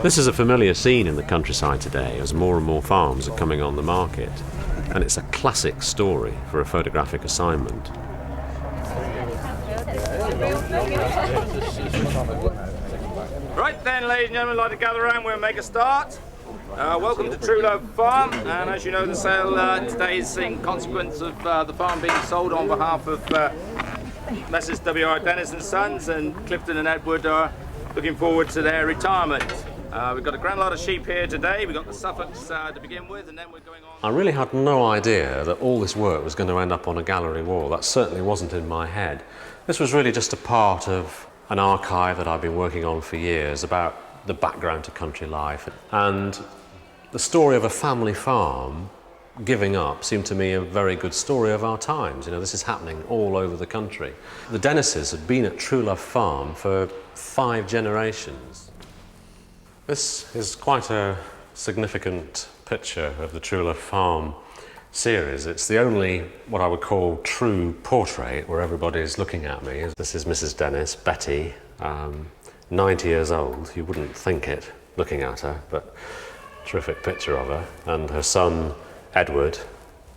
This is a familiar scene in the countryside today as more and more farms are coming on the market, and it's a classic story for a photographic assignment. Right then, ladies and gentlemen, I'd like to gather around, we'll make a start. Welcome to Truelove Farm, and as you know, the sale today is in consequence of the farm being sold on behalf of Messrs. W.R. Dennis and Sons, and Clifton and Edward are looking forward to their retirement. We've got a grand lot of sheep here today. We've got the Suffolks to begin with, and then we're going on. I really had no idea that all this work was going to end up on a gallery wall. That certainly wasn't in my head. This was really just a part of an archive that I've been working on for years about the background to country life. And the story of a family farm giving up seemed to me a very good story of our times. You know, this is happening all over the country. The Dennises had been at Truelove Farm for 5 generations. This is quite a significant picture of the Truelove Farm series. It's the only what I would call true portrait where everybody's looking at me. This is Mrs. Dennis, Betty, 90 years old. You wouldn't think it looking at her, but terrific picture of her. And her son Edward,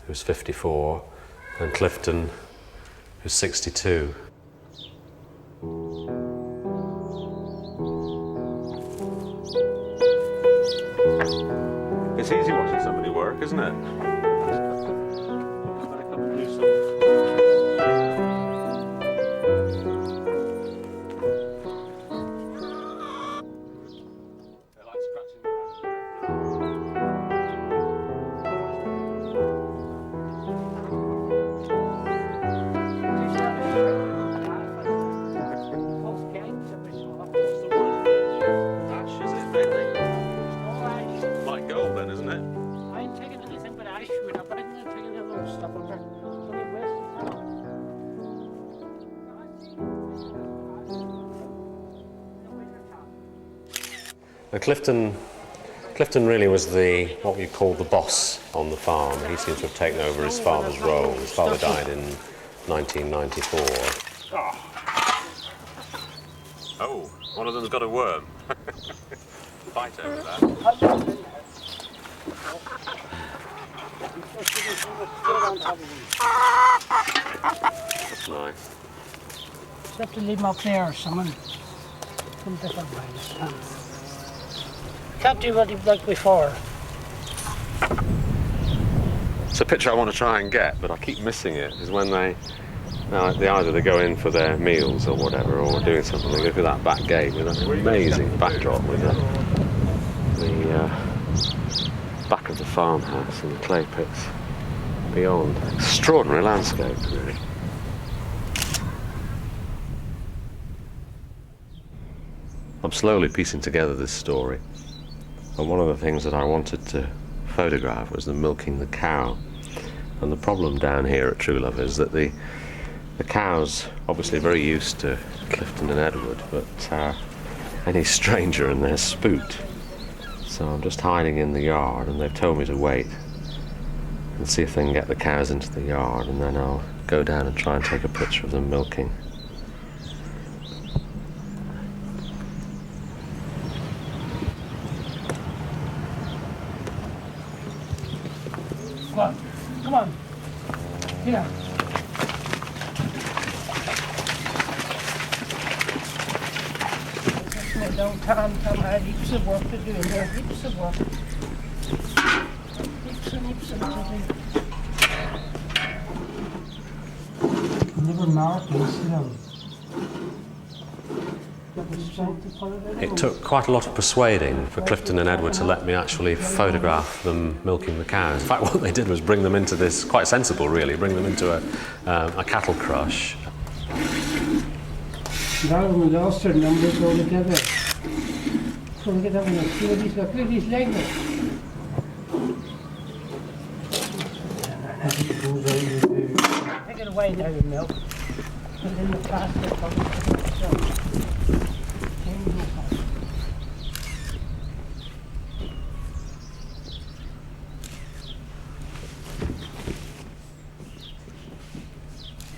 who's 54, and Clifton, who's 62. It's easy watching somebody work, isn't it? And Clifton really was what we call the boss on the farm. He seems to have taken over his father's role. His father died in 1994. Oh, one of them's got a worm. Fight over that. That's nice. You have to leave them up there or something. Some different ways. Can't do what you've like before. It's a picture I want to try and get, but I keep missing it. Is when they either they go in for their meals or whatever, or doing something. They go through that back gate with an amazing backdrop with the back of the farmhouse and the clay pits beyond. Extraordinary landscape, really. I'm slowly piecing together this story. And one of the things that I wanted to photograph was the milking the cow. And the problem down here at Truelove is that the cows obviously very used to Clifton and Edward, but any stranger and they're spooked. So I'm just hiding in the yard, and they've told me to wait and see if they can get the cows into the yard, and then I'll go down and try and take a picture of them milking. Come on, come on. Here. Don't Tom had heaps of work to do in there, heaps of work. Heaps and heaps of work to do. Never mark this, you know. It took quite a lot of persuading for Clifton and Edward to let me actually photograph them milking the cows. In fact, what they did was bring them into this, quite sensible really, bring them into a cattle crush. Now we lost our numbers all together. So we get up and look at these legs. Take it away now, the milk. Put it in the plastic.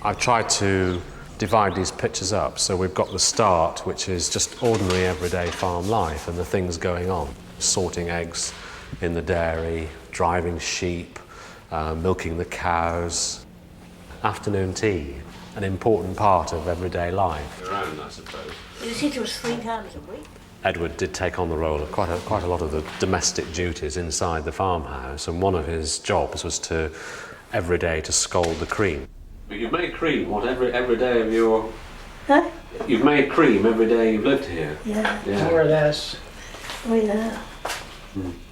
I've tried to divide these pictures up. So we've got the start, which is just ordinary everyday farm life and the things going on. Sorting eggs in the dairy, driving sheep, milking the cows. Afternoon tea, an important part of everyday life. Around, I suppose. You see, it was 3 times a week. Edward did take on the role of quite a lot of the domestic duties inside the farmhouse, and one of his jobs was to, every day, to scald the cream. But you've made cream, what, every day of your... Huh? You've made cream every day you've lived here? Yeah. More or less. Oh, yeah.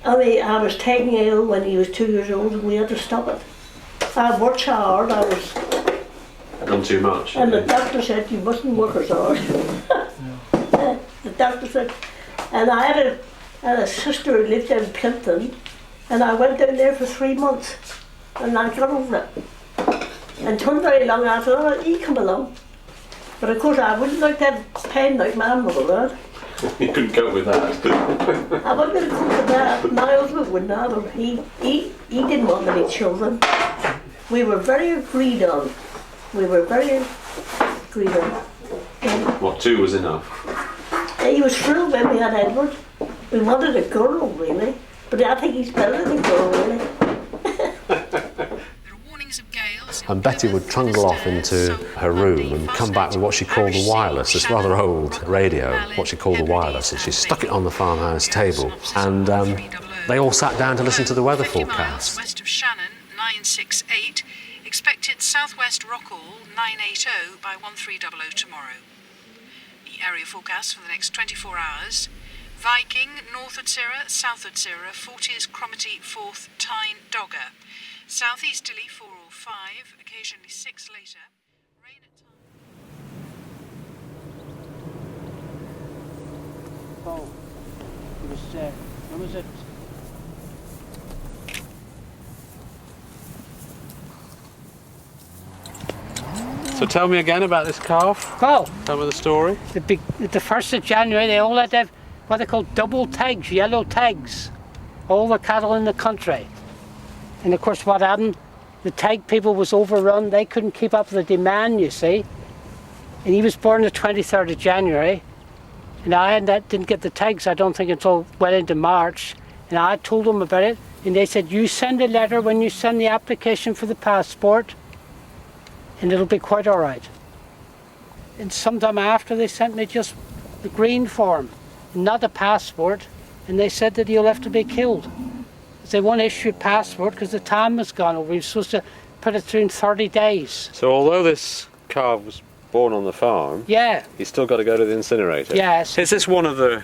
I mean, I was taken ill when he was 2 years old and we had to stop it. I worked so hard, I was... Done too much. And the doctor said you mustn't work as hard. The doctor said, and I had a sister who lived in Clifton, and I went down there for 3 months, and I got over it. And turned very long after that, he come along. But of course I wouldn't like to have pain like my mother had. You couldn't cope with that. I wasn't going to cope with that. My husband wouldn't either. He didn't want any children. We were very agreed on. What, 2 was enough? He was thrilled when we had Edward. We wanted a girl, really. But I think he's better than a girl, really. And Betty would trundle off into her room and come back with what she called the wireless, this rather old radio, what she called the wireless, and she stuck it on the farmhouse table. And they all sat down to listen to the weather forecast. West of Shannon, 968. Expected southwest Rockall, 980 by 1300 tomorrow. The area forecast for the next 24 hours. Viking, North Utsira, South Utsira, 40s Cromarty, 4th Tyne, Dogger. Southeasterly 4 or 5, occasionally 6 later. Rain at times. Oh, it was, when was it? So tell me again about this calf. Well, Tell me the story. the 1st of January, they all had to have what they call double tags, yellow tags. All the cattle in the country. And of course what happened, the tag people was overrun, they couldn't keep up with the demand, you see. And he was born the 23rd of January. And I didn't get the tags, I don't think, until well into March. And I told them about it, and they said, you send a letter when you send the application for the passport, and it'll be quite all right. And sometime after, they sent me just the green form, not a passport, and they said that you'll have to be killed. They won't issue a passport because the time was gone over. We were supposed to put it through in 30 days. So although this calf was born on the farm, Yeah, he's still got to go to the incinerator. yes. Is this one of the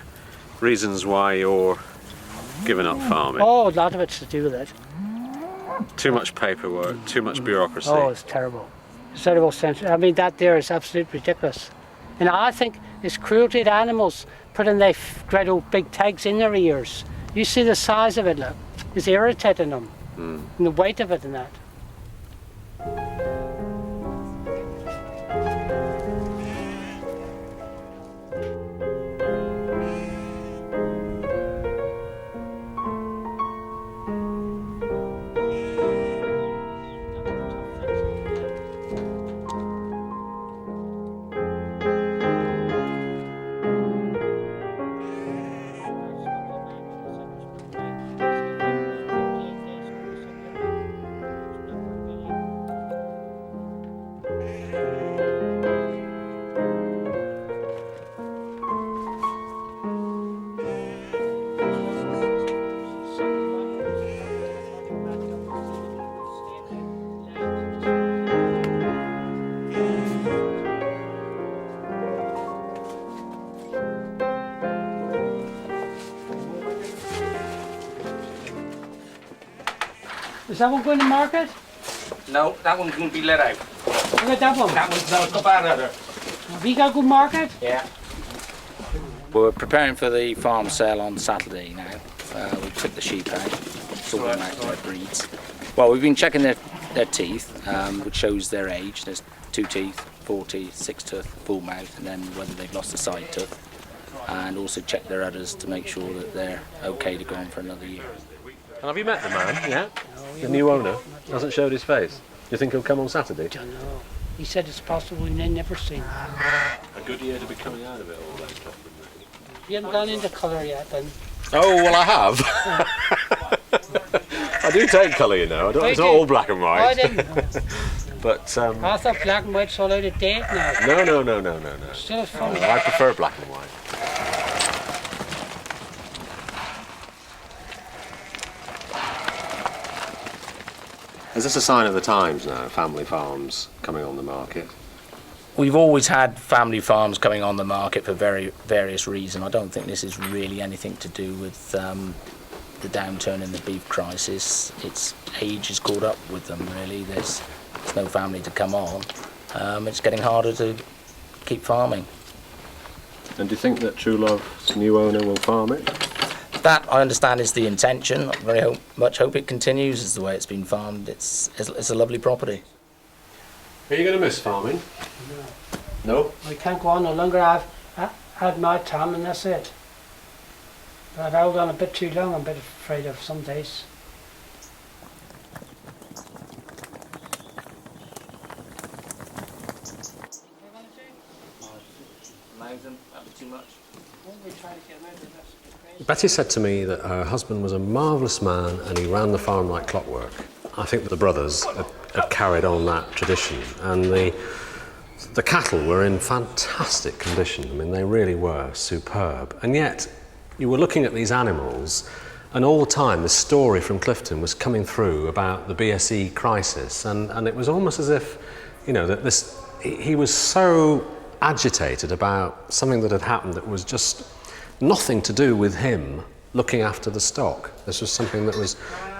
reasons why you're giving up farming? Oh, a lot of it's to do with it. Too much paperwork, too much bureaucracy. Oh, it's terrible. It's terrible sense. I mean, that there is absolutely ridiculous. And I think it's cruelty to animals, putting their great old big tags in their ears. You see the size of it, look. It's irritating them. And the weight of it and that. Is that one going to market? No, that one's going to be let out. Look at that one. That one's no, it's got bad udder. Have you got good market? Yeah. We're preparing for the farm sale on Saturday now. We took the sheep out, sorted them out their breeds. Well, we've been checking their teeth, which shows their age. There's 2 teeth, 4 teeth, 6 tooth, full mouth, and then whether they've lost a side tooth. And also check their udders to make sure that they're okay to go on for another year. And have you met the man yet? The new owner? Hasn't showed his face. Do you think he'll come on Saturday? I don't know. He said it's possible we may never see. A good year to be coming out of it all then, Chapman. You haven't gone into colour yet then? Oh, well I have. I do take colour, you know. It's not all black and white. I didn't. But I thought black and white's all out of date now. no. Still fun. I prefer black and white. Is this a sign of the times now, family farms coming on the market? We've always had family farms coming on the market for various reasons. I don't think this is really anything to do with the downturn in the beef crisis. Its age has caught up with them, really. There's no family to come on. It's getting harder to keep farming. And do you think that Truelove's new owner will farm it? That, I understand, is the intention. I very much hope it continues as the way it's been farmed. It's a lovely property. Are you going to miss farming? No? I can't go on no longer. I've had my time and that's it. But I've held on a bit too long. I'm a bit afraid of some days. Betty said to me that her husband was a marvellous man and he ran the farm like clockwork. I think that the brothers had carried on that tradition, and the cattle were in fantastic condition. I mean, they really were superb. And yet, you were looking at these animals, and all the time this story from Clifton was coming through about the BSE crisis, and it was almost as if, you know, that he was so agitated about something that had happened that was just nothing to do with him looking after the stock. This was something that was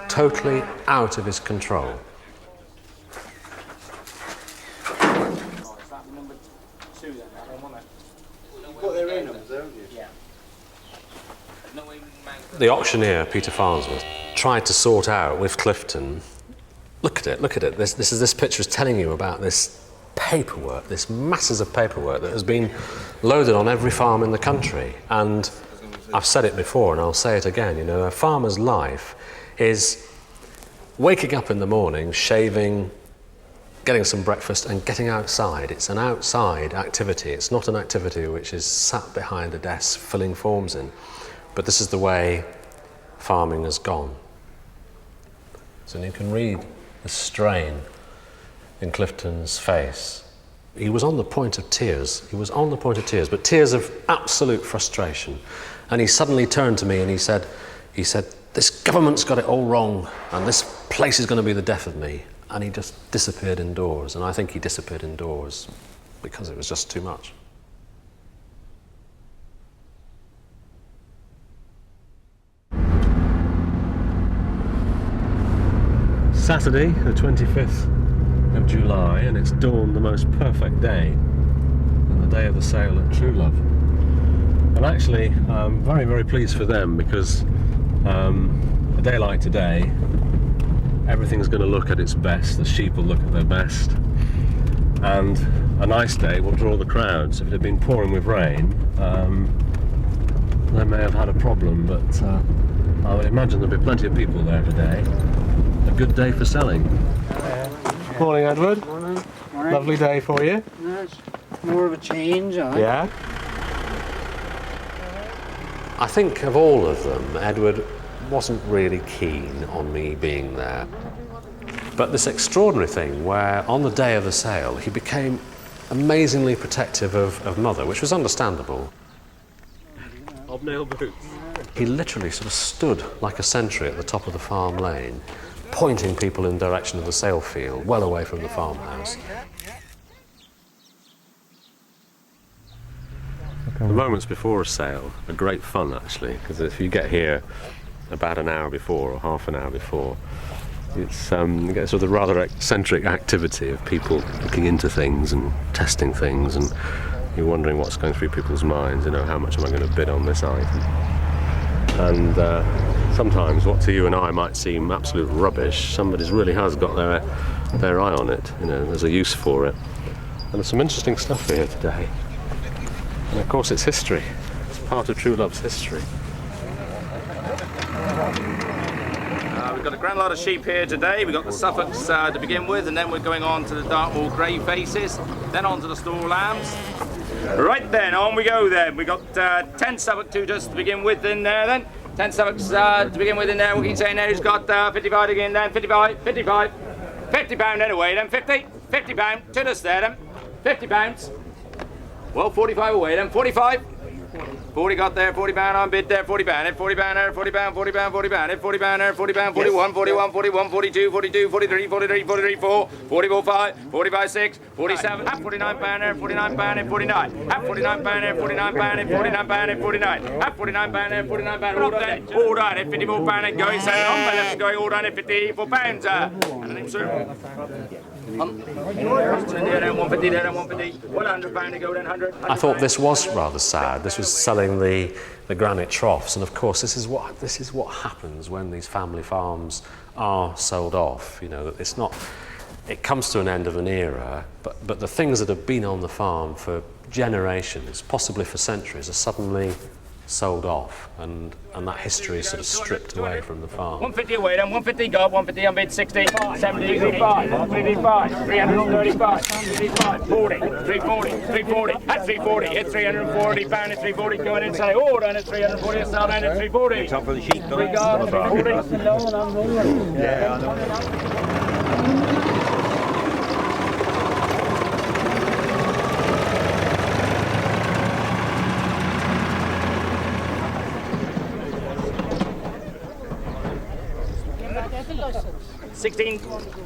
totally out of his control. The auctioneer, Peter Farnsworth, tried to sort out with Clifton, look at it, this picture is telling you about this paperwork, this masses of paperwork that has been loaded on every farm in the country. And I've said it before and I'll say it again, you know, a farmer's life is waking up in the morning, shaving, getting some breakfast and getting outside. It's an outside activity. It's not an activity which is sat behind a desk filling forms in. But this is the way farming has gone. So you can read the strain in Clifton's face. He was on the point of tears. But tears of absolute frustration. And he suddenly turned to me and he said, this government's got it all wrong and this place is going to be the death of me. And he just disappeared indoors. And I think he disappeared indoors because it was just too much. Saturday, the 25th of July, and it's dawned the most perfect day, and the day of the sale at Truelove. And actually, I'm very, very pleased for them because a day like today, everything's going to look at its best, the sheep will look at their best, and a nice day will draw the crowds. If it had been pouring with rain, they may have had a problem, but I would imagine there'll be plenty of people there today. A good day for selling. Morning, Edward. Morning. Lovely day for you. Yes. More of a change, aren't Yeah. I think of all of them, Edward wasn't really keen on me being there. But this extraordinary thing where on the day of the sale he became amazingly protective of Mother, which was understandable. Hobnail boots. He literally sort of stood like a sentry at the top of the farm lane, pointing people in the direction of the sale field, well away from the farmhouse. The moments before a sale are great fun, actually, because if you get here about an hour before or half an hour before, it's you get sort of rather eccentric activity of people looking into things and testing things, and you're wondering what's going through people's minds, you know, how much am I going to bid on this item? And sometimes what to you and I might seem absolute rubbish, somebody really has got their eye on it, you know, there's a use for it. And there's some interesting stuff here today. And of course it's history, it's part of Truelove's history. We've got a grand lot of sheep here today. We've got the Suffolks to begin with, and then we're going on to the Dartmoor grey faces, then on to the store lambs. Right then, on we go then. We've got 10 Suffolk tutors to begin with in there then. 10 Suffolks to begin with in there. We can say now who's got 55 again then. 55, 55. 50 pound anyway then. 50, 50 pound. Tutors there then. 50 pounds. Well, 45 away then. 45. 40 got there, 40 pound on bid there, 40 pound, 40 pound there, 40 pound, 40 pound, 40 pound, 40 pound there, 40 pound, 41, 41, 41, 42, 42, 43, 43, 43, 4, 44, 5, 45, 6, 47, half 49 pound there, 49 pound and 49, half 49 pound there, 49 pound and 49 pound and 49, half 49 pound there, 49 pound, all done at 54 pound and going, so on my left going all done at 54 pounds, and then sir. 150 there, 150, 100 pound to go then 100. I thought this was rather sad. This was selling the granite troughs, and of course this is what happens when these family farms are sold off. You know, it's not. It comes to an end of an era, but the things that have been on the farm for generations, possibly for centuries, are suddenly sold off, and that history is sort of stripped away from the farm. 150 away then, 150 got, 150 on bid, 60, 70, 55, 155, 335, 55, 40, 340, 340, at 340, hit 340, pound at 340, going in, say, oh, down at 340, sell down at 340. Top of the sheet, We got 340. Yeah, I know. $1,600,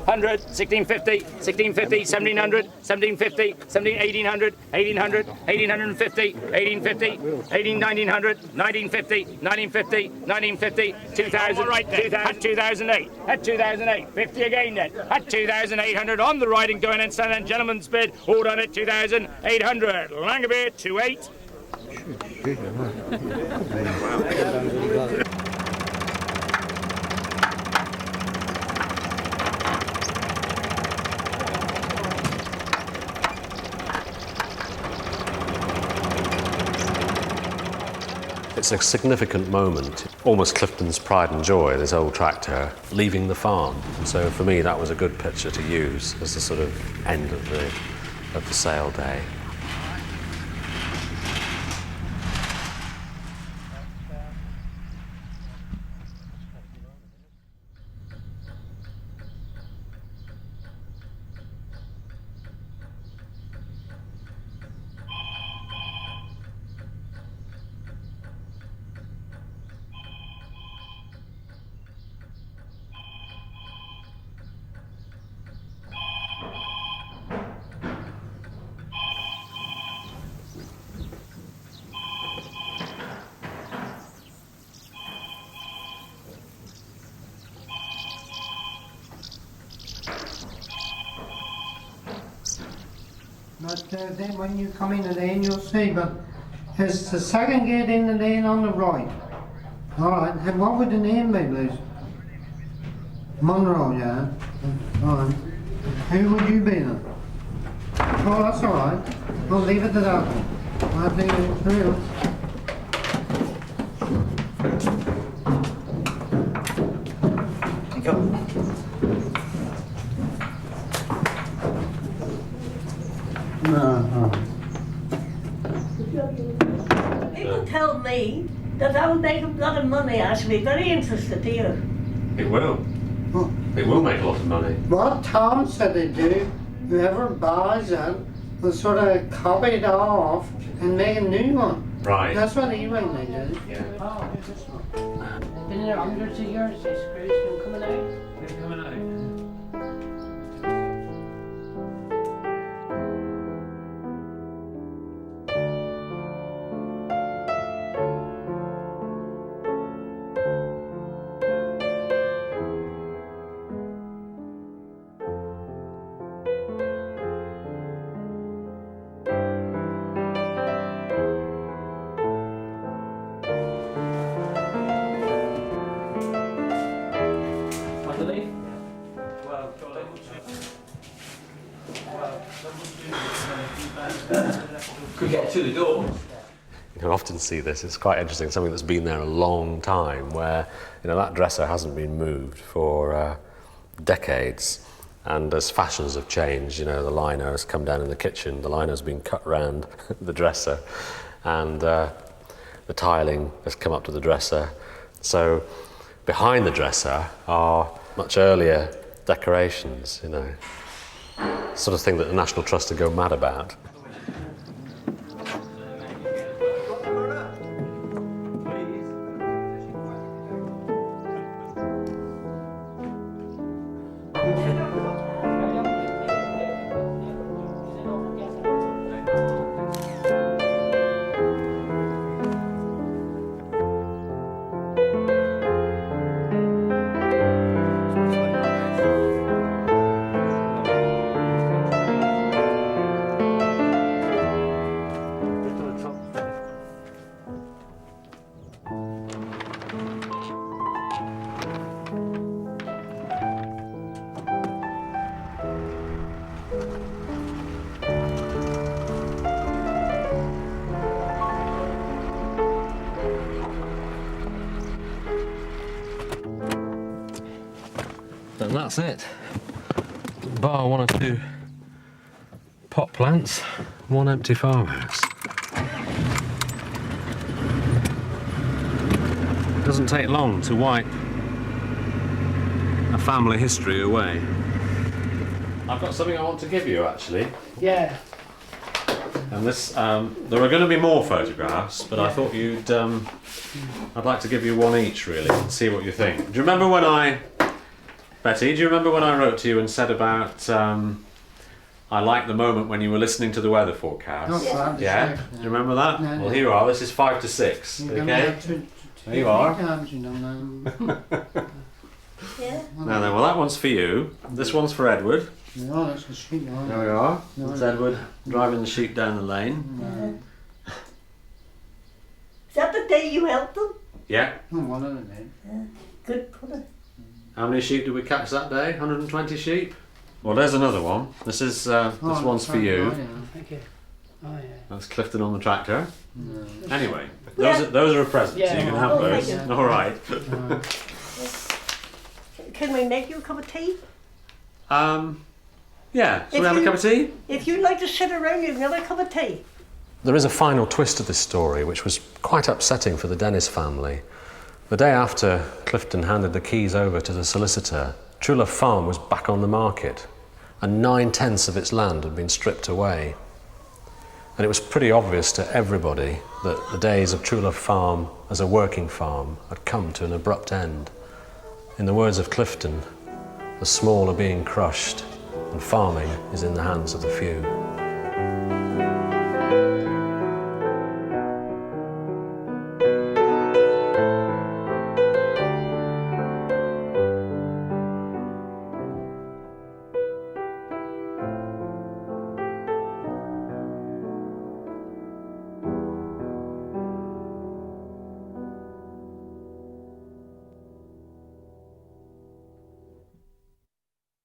$1,650, $1,650, $1,700, $1,750, $1,800, $1,800, $1,850, $1,850, $1,900, $1,950, $1,950, $1,950, $2,000, right there, at 2008, at 2008, 50 again then, at 2,800 on the right and going in, and gentleman's bid, all done at 2,800, Langabir, 28. It's a significant moment, almost Clifton's pride and joy, this old tractor leaving the farm. So for me, that was a good picture to use as the sort of end of the sale day. But then when you come in the lane, you'll see, but it's the second gate in the lane on the right. Alright, and what would the name be, please? Monroe, yeah? Alright. Who would you be then? Oh, that's alright. We'll leave it to that one. I think it's real. People tell me that I will make a lot of money. I should be very interested here. It will. It will make a lot of money. What Tom said they do, whoever buys it will sort of copy it off and make a new one. Right. That's what he reckon they do. Yeah. Oh, it's this one. Been there hundreds of years, these screws been coming out. They're coming out. Could get to the door. You often see this, it's quite interesting, something that's been there a long time where, you know, that dresser hasn't been moved for decades. And as fashions have changed, you know, the liner has come down in the kitchen, the liner's been cut round the dresser, and the tiling has come up to the dresser. So behind the dresser are much earlier decorations, you know, sort of thing that the National Trust would go mad about. And that's it. Bar one or two pot plants, one empty farmhouse. It doesn't take long to wipe a family history away. I've got something I want to give you, actually. Yeah. And this, there are going to be more photographs, but I thought you'd, I'd like to give you one each, really, and see what you think. Do you remember when Betty, do you remember when I wrote to you and said about, I like the moment when you were listening to the weather forecast? Yeah? Do you remember that? No, well, here you are, this is 5 to 6, okay? There you are. Yeah. Now then, well, that one's for you. This one's for Edward. No, that's a sheep. There we are. That's Edward driving the sheep down the lane. Is that the day you helped them? Yeah. One of them. Good pudding. How many sheep did we catch that day? 120 sheep? Well, there's another one. This is this one's for you. Thank you. Oh, yeah. That's Clifton on the tractor. Anyway, those are a present, so you can have those. thank you. All right. Can we make you a cup of tea? Yeah. Shall we have a cup of tea? If you'd like to sit around, you have another cup of tea. There is a final twist to this story, which was quite upsetting for the Dennis family. The day after Clifton handed the keys over to the solicitor, Truelove Farm was back on the market, and 9/10 of its land had been stripped away. And it was pretty obvious to everybody that the days of Truelove Farm as a working farm had come to an abrupt end. In the words of Clifton, the small are being crushed, and farming is in the hands of the few.